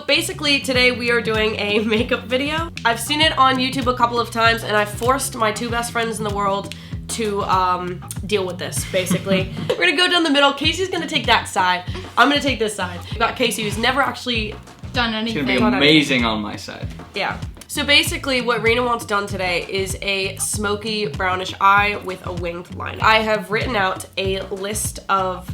So basically today we are doing a makeup video. I've seen it on YouTube a couple of times and I forced my two best friends in the world to deal with this, basically. We're gonna go down the middle. Casey's gonna take that side. I'm gonna take this side. We got Casey, who's never actually done anything. It's gonna be amazing on my side. Yeah. So basically what Rena wants done today is a smoky brownish eye with a winged liner. I have written out a list of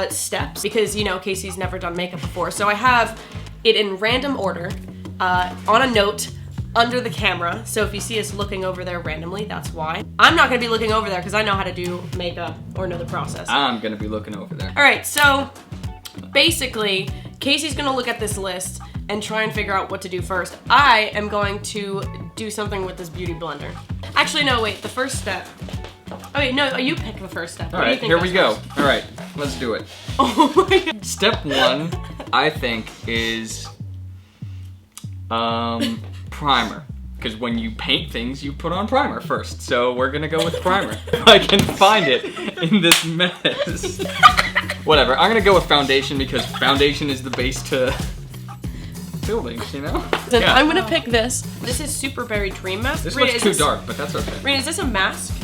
steps because, you know, Casey's never done makeup before. So I have it in random order on a note under the camera. So if you see us looking over there randomly, that's why. I'm not gonna be looking over there because I know how to do makeup or know the process. I'm gonna be looking over there. All right, so basically, Casey's gonna look at this list and try and figure out what to do first. I am going to do something with this beauty blender. Actually, no, wait, the first step. Oh wait, no, you pick the first step. All right, here we go. All right, let's do it. Oh my God. Step one, I think, is primer. Because when you paint things, you put on primer first. So we're gonna go with primer. If I can find it in this mess. Whatever, I'm gonna go with foundation because foundation is the base to buildings, you know? Then I'm gonna pick this. This is Super Berry Dream Mask. This Rena, looks too dark, but that's okay. Rena, is this a mask?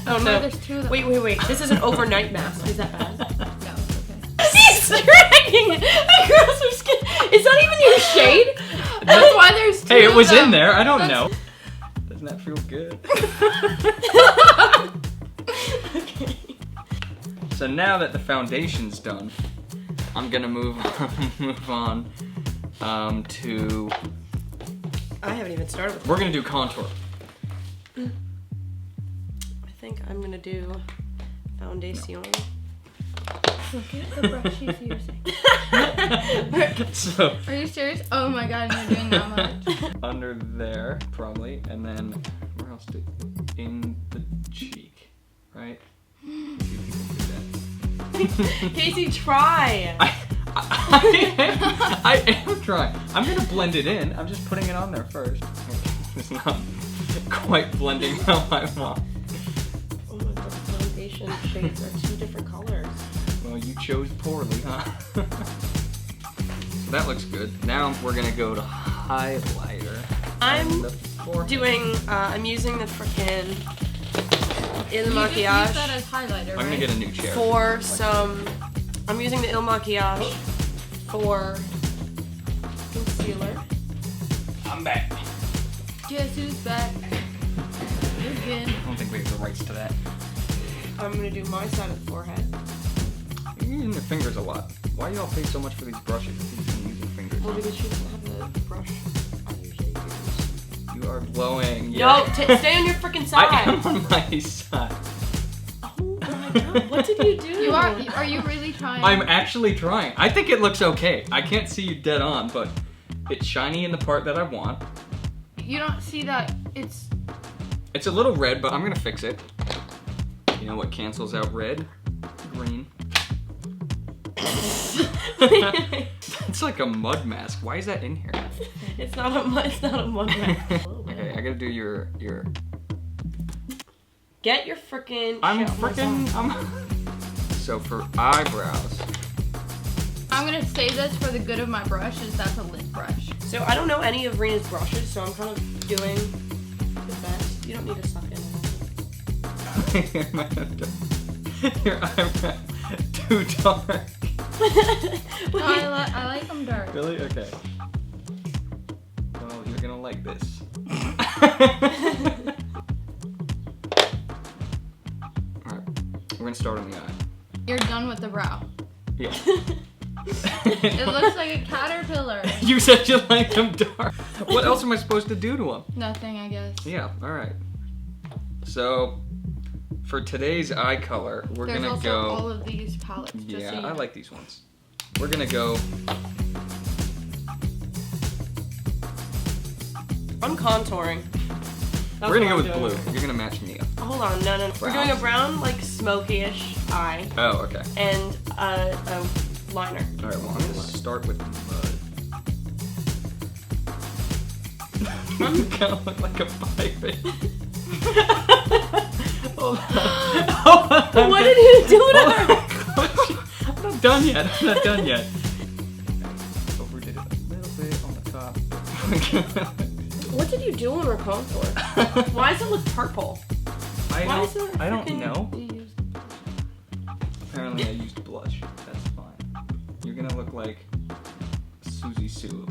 Oh no. There's two of them. Wait. This is an overnight mask. Is that bad? No, it's okay. She's dragging across her skin. Is that even your shade? That's why there's two Hey, it was of them. in there. I don't know. Doesn't that feel good? Okay. So now that the foundation's done, I'm gonna move on to. I haven't even started with We're gonna do contour. I think I'm gonna do foundation. Look at the brush she's using. So Are you serious? Oh my god, you're doing that much. under there, probably, and then where else? In the cheek, right? See if you can do that. Casey, try. I am trying. I'm gonna blend it in. I'm just putting it on there first. It's not quite blending how I want. Oh my God, foundation shades are two different colors. Well, you chose poorly, huh? So that looks good. Now we're gonna go to highlighter. I'm the forehead. I'm using the frickin' Il You just use Maquillage that as highlighter, I'm right? gonna get a new chair. for some. I'm using the Il Maquillage for concealer. I'm back. Guess who's back? Again. I don't think we have the rights to that. I'm gonna do my side of the forehead. You're using your fingers a lot. Why do y'all pay so much for these brushes if you can use your fingers? Well, because she doesn't have the brush I usually use. You are glowing. No, Yeah. stay on your frickin' side. I am on my side. Oh my God, what did you do? Are you really trying? I'm actually trying. I think it looks okay. I can't see you dead on, but it's shiny in the part that I want. You don't see that it's... It's a little red, but I'm gonna fix it. You know what cancels out red? Green. It's like a mud mask. Why is that in here? It's not a mud mask. Okay, I gotta do your. Get your frickin' I'm shit freaking. So for eyebrows. I'm gonna save this for the good of my brush, as that's a lip brush. So I don't know any of Rena's brushes, so I'm kind of doing the best. You don't need to suck in. Your eyebrow too dark. No, I like them dark. Really? Okay. Well, you're gonna like this. Alright, we're gonna start on the eye. You're done with the brow. Yeah. It looks like a caterpillar. You said you like them dark. What else am I supposed to do to them? Nothing, I guess. Yeah, alright. So, for today's eye color, we're There's gonna also go. all of these palettes. Just Yeah, so you I know. like these ones. We're gonna go. I'm contouring. That's We're gonna what go I'm with doing. blue. You're gonna match me up. Hold on, no. We're Brown. doing a brown, like smoky-ish eye Oh, okay. and a liner. Alright, well, I'm gonna start with mud. You kind of look like a pirate. Hold on. What did you do to her? I'm not done yet. I'm not done yet. Overdid it. What did you do on her contour? Why does it look purple? I Why is it don't freaking- know. Apparently I used blush. That's fine. You're gonna look like Susie Sue.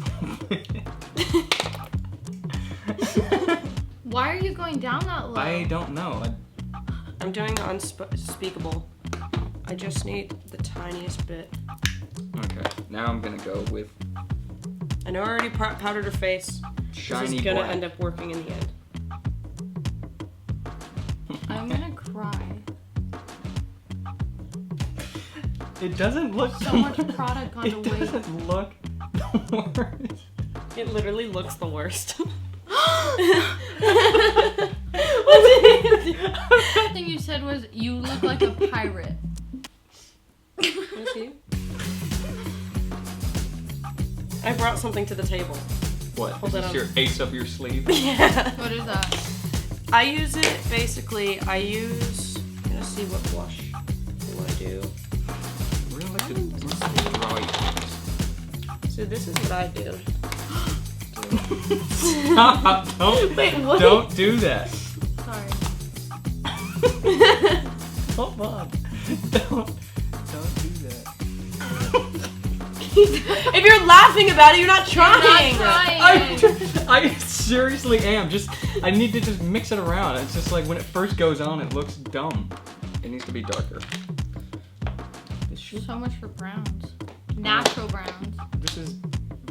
Why are you going down that low? I don't know. I'm doing the unspeakable. I just need the tiniest bit. Okay, now I'm gonna go with I know I already powdered her face. shiny This is gonna black. end up working in the end. I'm gonna cry. It doesn't look So much product on It the way. doesn't look the worst. It literally looks the worst. The thing you said was you look like a pirate. I brought something to the table. What? Hold Is it this up. your ace up your sleeve? Yeah. What is that? I use it basically. I'm gonna see what blush we want to do. Really like to draw you. So this is what I do. Stop! Don't, Wait, what? don't do that. Sorry. Hold on. Don't do that. If you're laughing about it, you're not trying. I seriously am. I need to just mix it around. It's just like when it first goes on, it looks dumb. It needs to be darker. So much for browns. Natural browns. This is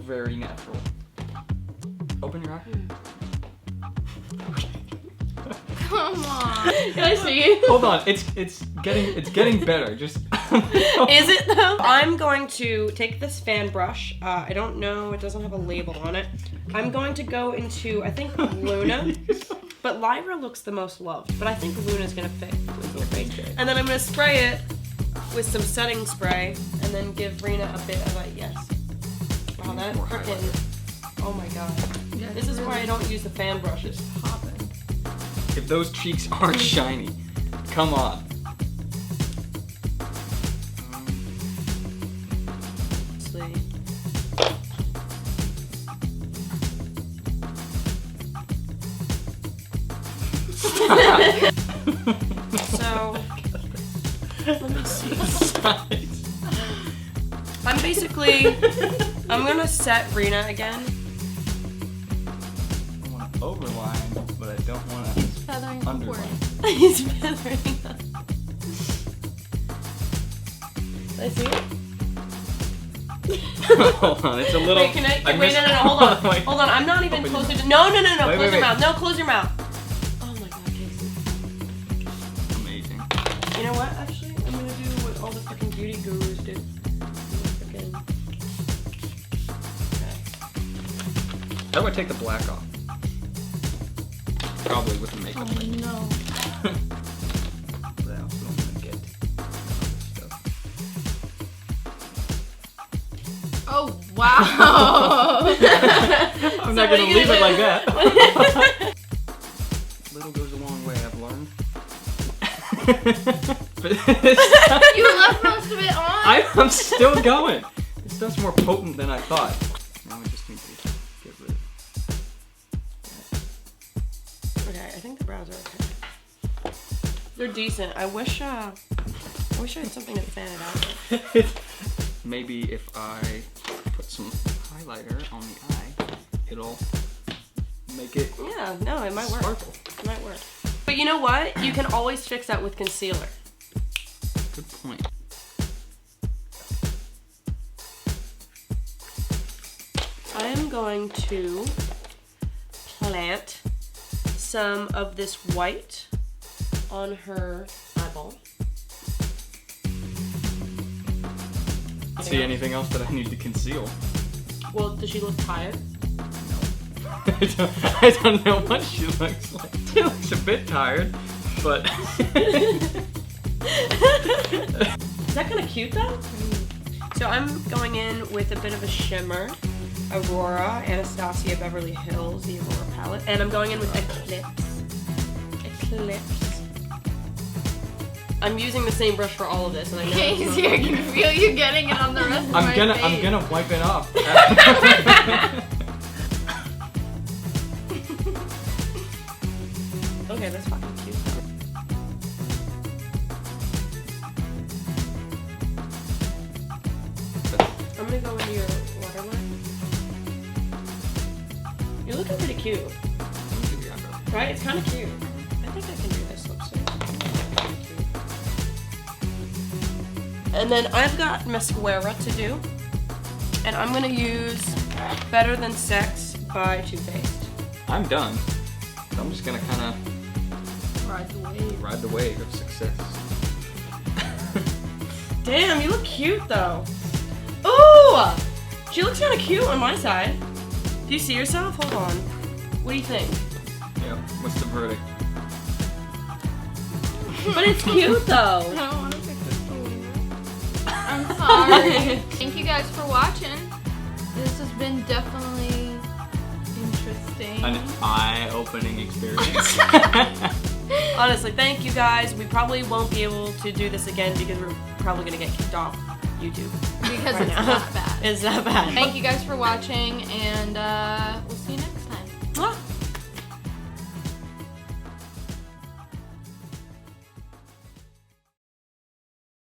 very natural. Open your eye. Come on. Can I see? Hold on. It's getting better. Just Is it though? I'm going to take this fan brush. I don't know. It doesn't have a label on it. I'm going to go into, I think, Luna. But Lyra looks the most loved. But I think Luna's going to fit with your face. And then I'm going to spray it with some setting spray. And then give Rena a bit of a yes. Wow, that More freaking... highlighter. Oh my god. Yeah, This is why I don't use the fan brushes. Popping. if those cheeks aren't shiny, come on. See. So, let me see. I'm gonna set Rena again. I want to overline, but I don't want to Feathering upward. underline. He's feathering up. Can I see it? Hold on, it's a little. Wait, can I? Wait, missed- no, hold on. Wait. Hold on, I'm not even Open your closer mouth. to. No. Wait, Close wait, your wait. mouth. No, close your mouth. Oh my god, Casey. Amazing. You know what? Actually, I'm gonna do what all the freaking beauty gurus do. Freaking. Okay. How do I take the black off? Probably with the makeup. Oh no. But I also don't want to get stuff. Oh wow. I'm So not what are gonna you leave gonna it like do? that. Little goes a long way, I've learned. But You left most of it on. I'm still going. This stuff's more potent than I thought. Now we just need to get rid of Okay, I think the brows are okay. They're decent. I wish I had something to fan it out with. it. Maybe if I put some highlighter on the eye, it'll make it Yeah, no, it might work. sparkle. It might work. But you know what? You can always fix that with concealer. Good point. I am going to plant some of this white on her eyeball. See anything else that I need to conceal? Well, does she look tired? I don't know what she looks like. She looks a bit tired, but Is that kind of cute though? So I'm going in with a bit of a shimmer. Aurora, Anastasia Beverly Hills, the Aurora palette. And I'm going in with Eclipse. I'm using the same brush for all of this, and I know it's Casey, not- I can feel you getting it on the rest of my face. I'm gonna wipe it off. Okay, that's fucking cute. I'm gonna go into your watermark. You're looking pretty cute. Right? It's kind of cute. I think I can do this lipstick. And then I've got mascara to do. And I'm gonna use Better Than Sex by Too Faced. I'm done. So I'm just gonna kind of Ride the wave. of success. Damn, you look cute though. Ooh! She looks kind of cute on my side. Do you see yourself? Hold on. What do you think? Yeah. What's the verdict? But it's cute though. I don't want to pick this one. I'm sorry. Thank you guys for watching. This has been definitely interesting. An eye-opening experience. Honestly, thank you guys. We probably won't be able to do this again because we're probably gonna get kicked off YouTube. Because right it's now. not bad. It's not bad. Thank you guys for watching, and we'll see you next time.